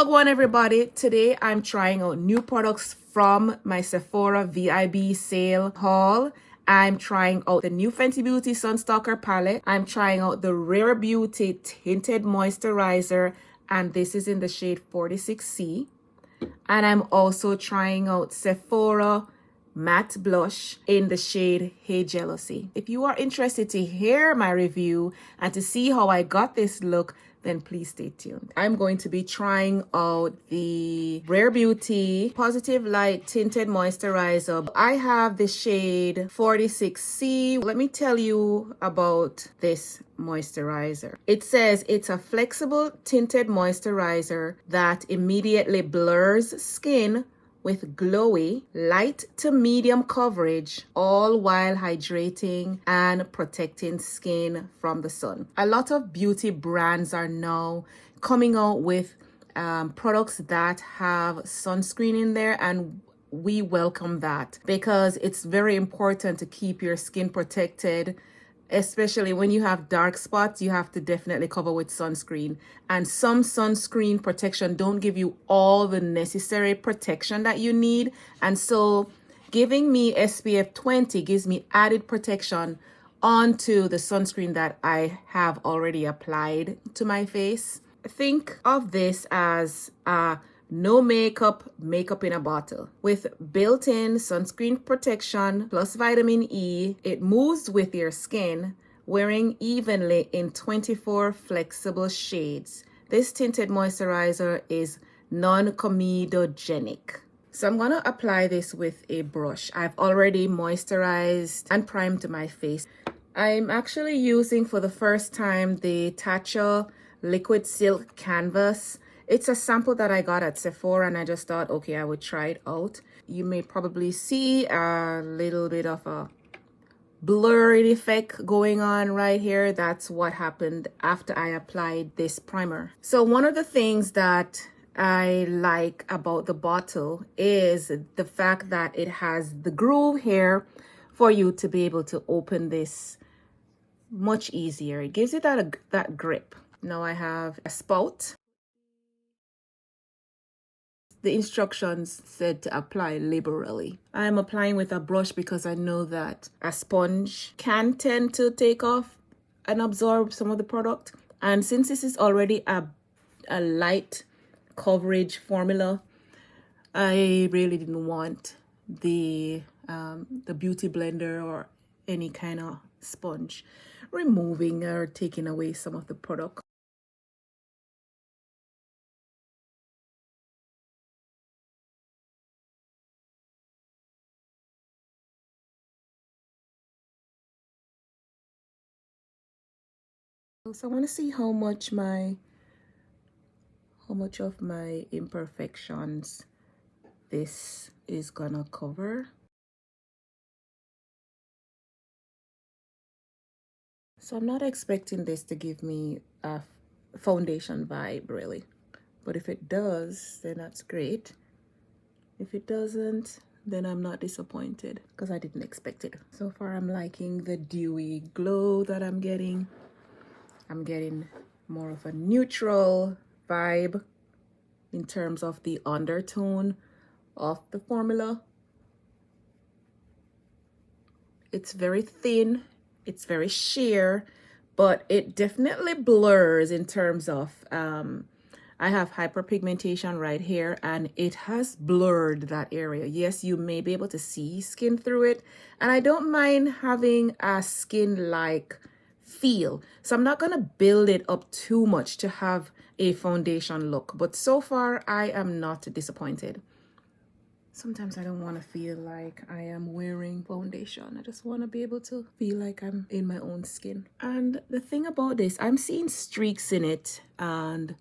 Wagwan everybody, today I'm trying out new products from my Sephora VIB sale haul. I'm trying out the new Fenty Beauty Sun Stalk'r palette. I'm trying out the Rare Beauty Tinted Moisturizer, and this is in the shade 46C. And I'm also trying out Sephora Matte Blush in the shade Hey Jealousy. If you are interested to hear my review and to see how I got this look, then please stay tuned. I'm going to be trying out the Rare Beauty Positive Light Tinted Moisturizer. I have the shade 46C. Let me tell you about this moisturizer. It says it's a flexible tinted moisturizer that immediately blurs skin with glowy, light to medium coverage, all while hydrating and protecting skin from the sun. A lot of beauty brands are now coming out with products that have sunscreen in there, and we welcome that because it's very important to keep your skin protected. Especially when you have dark spots, you have to definitely cover with sunscreen. And some sunscreen protection don't give you all the necessary protection that you need. And so giving me SPF 20 gives me added protection onto the sunscreen that I have already applied to my face. Think of this as no makeup in a bottle. With built-in sunscreen protection plus vitamin E, it moves with your skin, wearing evenly in 24 flexible shades. This tinted moisturizer is non-comedogenic. So I'm gonna apply this with a brush. I've already moisturized and primed my face. I'm actually using for the first time the Tatcha Silk Canvas. It's a sample that I got at Sephora, and I just thought, okay, I would try it out. You may probably see a little bit of a blurred effect going on right here. That's what happened after I applied this primer. So one of the things that I like about the bottle is the fact that it has the groove here for you to be able to open this much easier. It gives it that grip. Now I have a spout. The instructions said to apply liberally. I'm applying with a brush because I know that a sponge can tend to take off and absorb some of the product. And since this is already a light coverage formula, I really didn't want the beauty blender or any kind of sponge removing or taking away some of the product. So I want to see how much of my imperfections this is gonna cover. So I'm not expecting this to give me a foundation vibe really, but if it does, then that's great. If it doesn't, then I'm not disappointed because I didn't expect it. So far I'm liking the dewy glow that I'm getting. I'm getting more of a neutral vibe in terms of the undertone of the formula. It's very thin, it's very sheer, but it definitely blurs in terms of, I have hyperpigmentation right here and it has blurred that area. Yes, you may be able to see skin through it, and I don't mind having a skin-like feel. So I'm not gonna build it up too much to have a foundation look, but so far I am not disappointed. Sometimes I don't want to feel like I am wearing foundation. I just want to be able to feel like I'm in my own skin. And the thing about this, I'm seeing streaks in it, and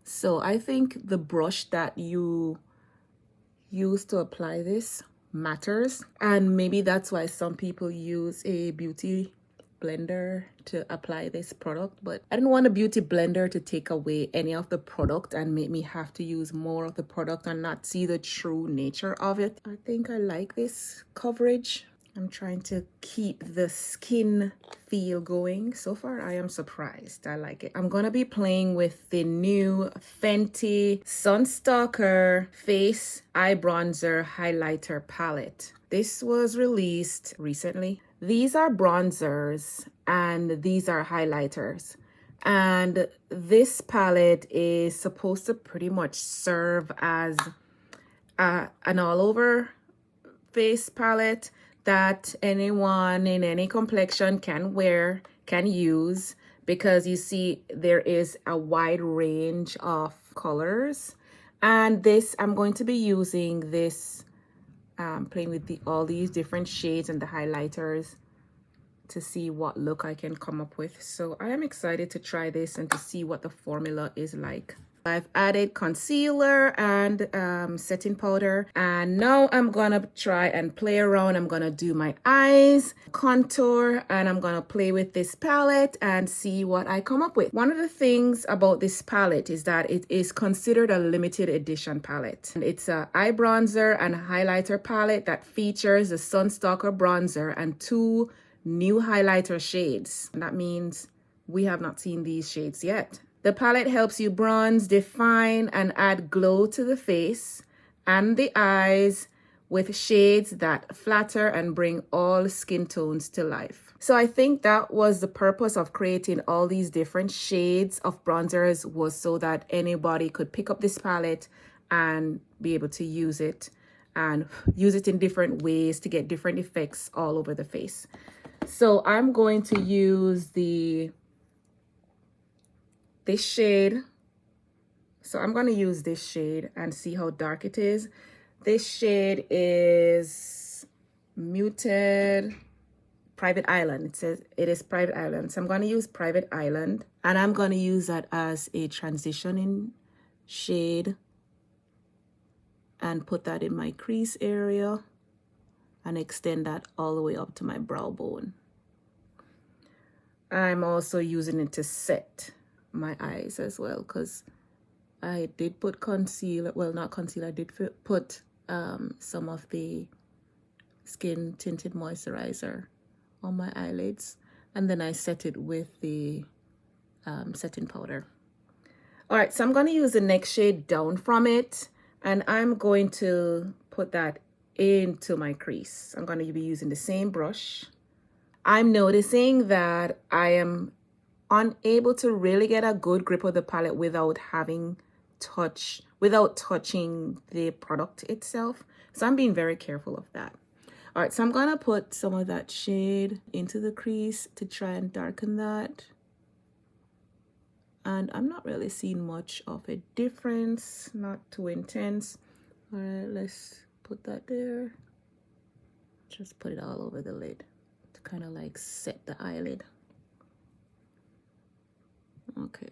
so I think the brush that you use to apply this matters, and maybe that's why some people use a beauty blender to apply this product. But I didn't want a beauty blender to take away any of the product and make me have to use more of the product and not see the true nature of it. I think I like this coverage. I'm trying to keep the skin feel going. So far, I am surprised. I like it. I'm going to be playing with the new Fenty Sun Stalk'r Face Eye Bronzer Highlighter Palette. This was released recently. These are bronzers and these are highlighters. And this palette is supposed to pretty much serve as an all-over face palette that anyone in any complexion can wear, can use, because you see there is a wide range of colors. And this, I'm going to be using this, playing with all these different shades and the highlighters to see what look I can come up with. So I am excited to try this and to see what the formula is like. I've added concealer and setting powder, and now I'm gonna try and play around. I'm gonna do my eyes, contour, and I'm gonna play with this palette and see what I come up with. One of the things about this palette is that it is considered a limited edition palette. And it's a eye bronzer and highlighter palette that features the Sun Stalk'r bronzer and 2 new highlighter shades. And that means we have not seen these shades yet. The palette helps you bronze, define, and add glow to the face and the eyes with shades that flatter and bring all skin tones to life. So I think that was the purpose of creating all these different shades of bronzers, was so that anybody could pick up this palette and be able to use it and use it in different ways to get different effects all over the face. So I'm going to use this shade. So I'm going to use this shade and see how dark it is. This shade is Muted Private Island. It says it is Private Island. So I'm going to use Private Island, and I'm going to use that as a transitioning shade and put that in my crease area and extend that all the way up to my brow bone. I'm also using it to set my eyes as well, because I did put concealer, well, not concealer, I did put some of the Skin Tinted Moisturizer on my eyelids, and then I set it with the setting powder. All right, so I'm going to use the next shade down from it, and I'm going to put that into my crease. I'm going to be using the same brush. I'm noticing that I am unable to really get a good grip of the palette without touching the product itself. So I'm being very careful of that. All right, so I'm gonna put some of that shade into the crease to try and darken that. And I'm not really seeing much of a difference, not too intense. All right, let's put that there. Just put it all over the lid to kind of like set the eyelid. Okay.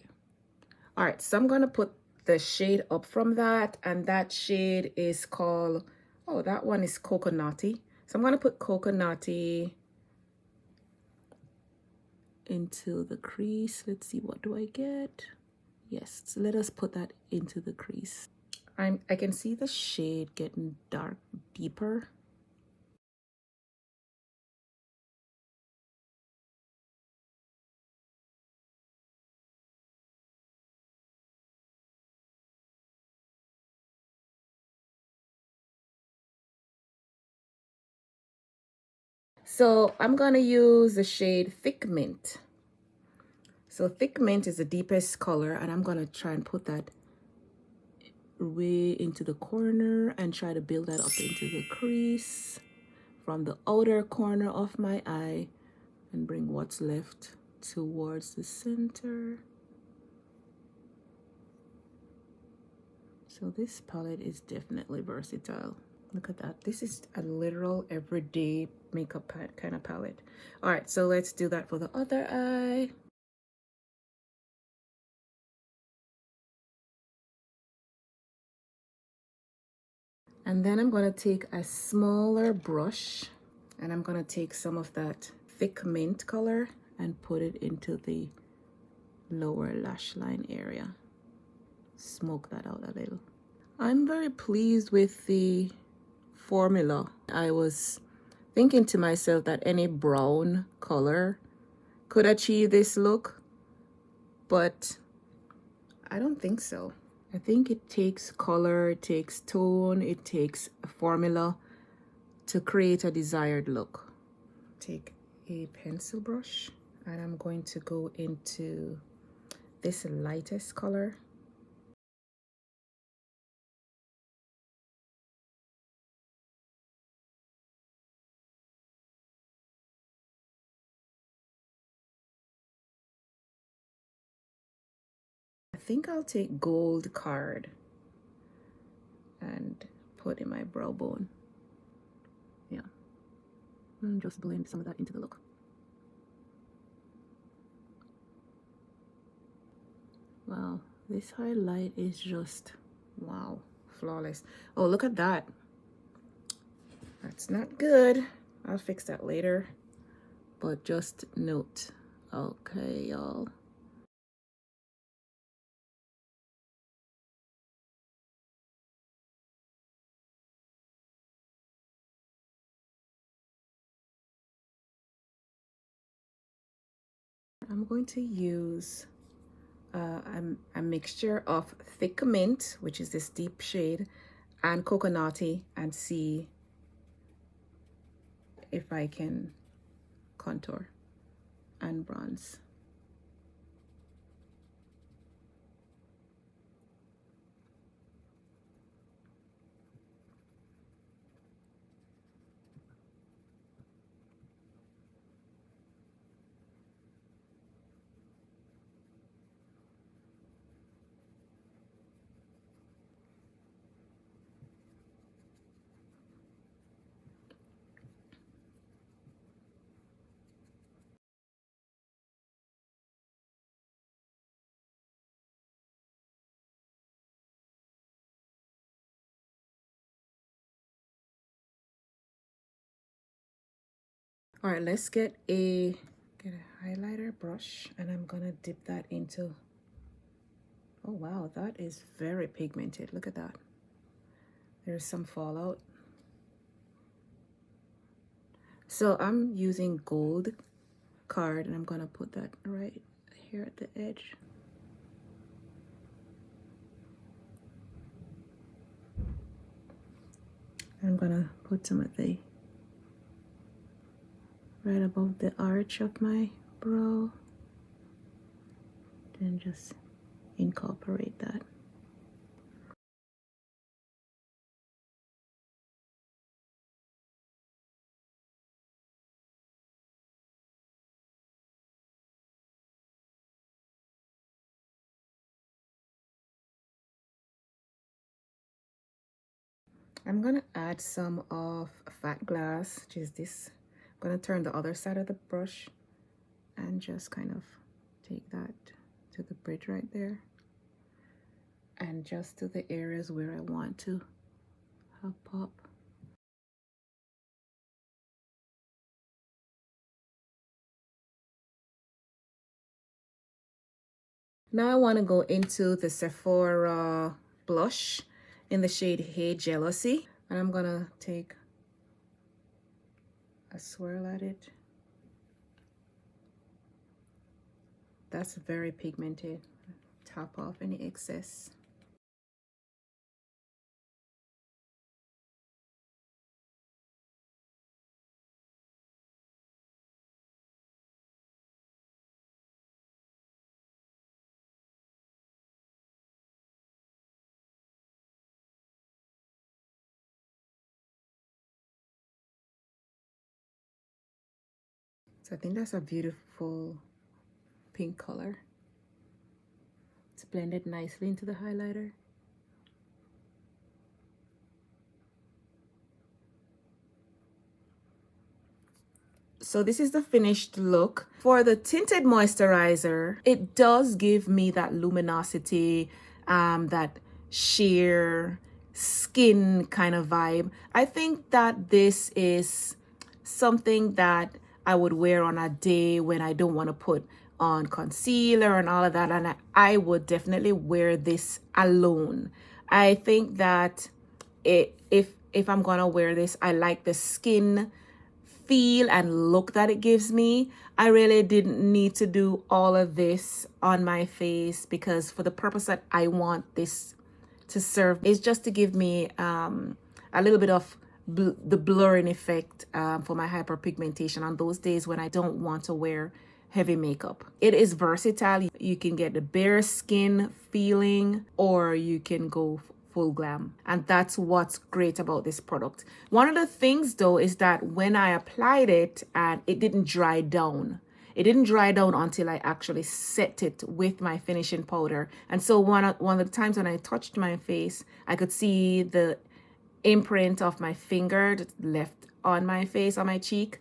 All right, so I'm going to put the shade up from that, and that shade is called, oh, that one is Coconutty. So I'm going to put Coconutty into the crease. Let's see, what do I get? Yes, so let us put that into the crease. I can see the shade getting dark, deeper. So I'm gonna use the shade Thick Mint. So Thick Mint is the deepest color, and I'm gonna try and put that way into the corner and try to build that up into the crease from the outer corner of my eye and bring what's left towards the center. So this palette is definitely versatile. Look at that. This is a literal everyday makeup kind of palette. All right, so let's do that for the other eye. And then I'm going to take a smaller brush, and I'm going to take some of that Thick Mint color and put it into the lower lash line area. Smoke that out a little. I'm very pleased with the formula. I was thinking to myself that any brown color could achieve this look, but I don't think so. I think it takes color, it takes tone, it takes a formula to create a desired look. Take a pencil brush and I'm going to go into this lightest color. I think I'll take gold card and put in my brow bone. Yeah, and just blend some of that into the look. Wow, this highlight is just, wow, flawless. Oh, look at that. That's not good. I'll fix that later. But just note. Okay, y'all. I'm going to use a mixture of thick mint, which is this deep shade, and coconutty, and see if I can contour and bronze. All right, let's get a highlighter brush, and I'm gonna dip that into, oh wow, that is very pigmented. Look at that. There's some fallout. So I'm using gold card, and I'm gonna put that right here at the edge. I'm gonna put some of the right above the arch of my brow, then just incorporate that. I'm gonna add some of fat glass, which is this. I'm gonna turn the other side of the brush and just kind of take that to the bridge right there, and just to the areas where I want to have pop. Now I want to go into the Sephora blush in the shade Hey Jealousy, and I'm gonna take a swirl at it. That's very pigmented. Top off any excess. So I think that's a beautiful pink color. It's blended nicely into the highlighter. So this is the finished look. For the Tinted Moisturizer, it does give me that luminosity, that sheer skin kind of vibe. I think that this is something that I would wear on a day when I don't want to put on concealer and all of that, and I would definitely wear this alone. I think that if I'm gonna wear this, I like the skin feel and look that it gives me, I really didn't need to do all of this on my face, because for the purpose that I want this to serve is just to give me a little bit of the blurring effect for my hyperpigmentation on those days when I don't want to wear heavy makeup. It is versatile. You can get the bare skin feeling, or you can go full glam, and that's what's great about this product. One of the things though is that when I applied it, and it didn't dry down. It didn't dry down until I actually set it with my finishing powder. And so one of the times when I touched my face, I could see the imprint of my finger left on my face, on my cheek.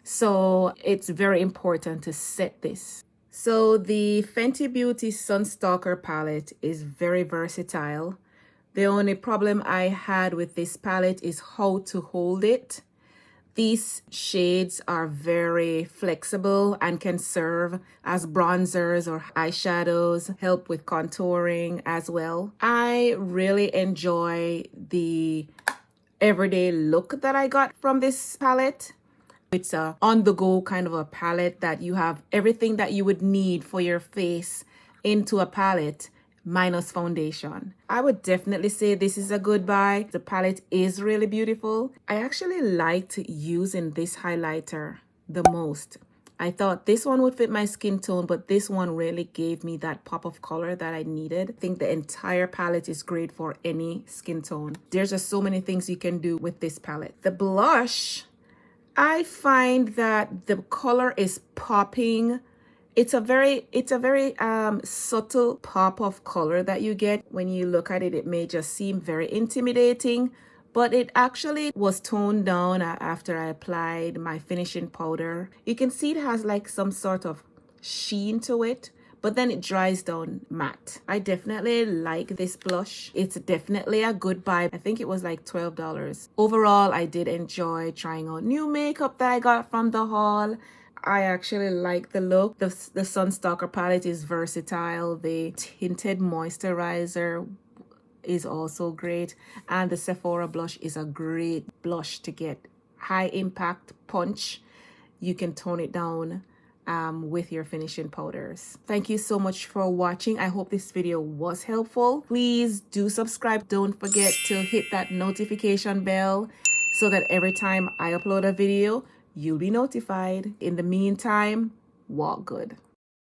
So it's very important to set this. So the Fenty Beauty Sun Stalk'r palette is very versatile. The only problem I had with this palette is how to hold it. These shades are very flexible and can serve as bronzers or eyeshadows, help with contouring as well. I really enjoy the everyday look that I got from this palette. It's a on-the-go kind of a palette that you have everything that you would need for your face into a palette minus foundation. I would definitely say this is a good buy. The palette is really beautiful. I actually liked using this highlighter the most. I thought this one would fit my skin tone, but this one really gave me that pop of color that I needed. I think the entire palette is great for any skin tone. There's just so many things you can do with this palette. The blush, I find that the color is popping. It's a very subtle pop of color that you get. When you look at it, it may just seem very intimidating, but it actually was toned down after I applied my finishing powder. You can see it has like some sort of sheen to it, but then it dries down matte. I definitely like this blush. It's definitely a good buy. I think it was like $12. Overall, I did enjoy trying out new makeup that I got from the haul. I actually like the look. The Sun Stalk'r palette is versatile. The Tinted Moisturizer is also great. And the Sephora blush is a great blush to get. High impact punch. You can tone it down with your finishing powders. Thank you so much for watching. I hope this video was helpful. Please do subscribe. Don't forget to hit that notification bell so that every time I upload a video, you'll be notified. In the meantime, walk good.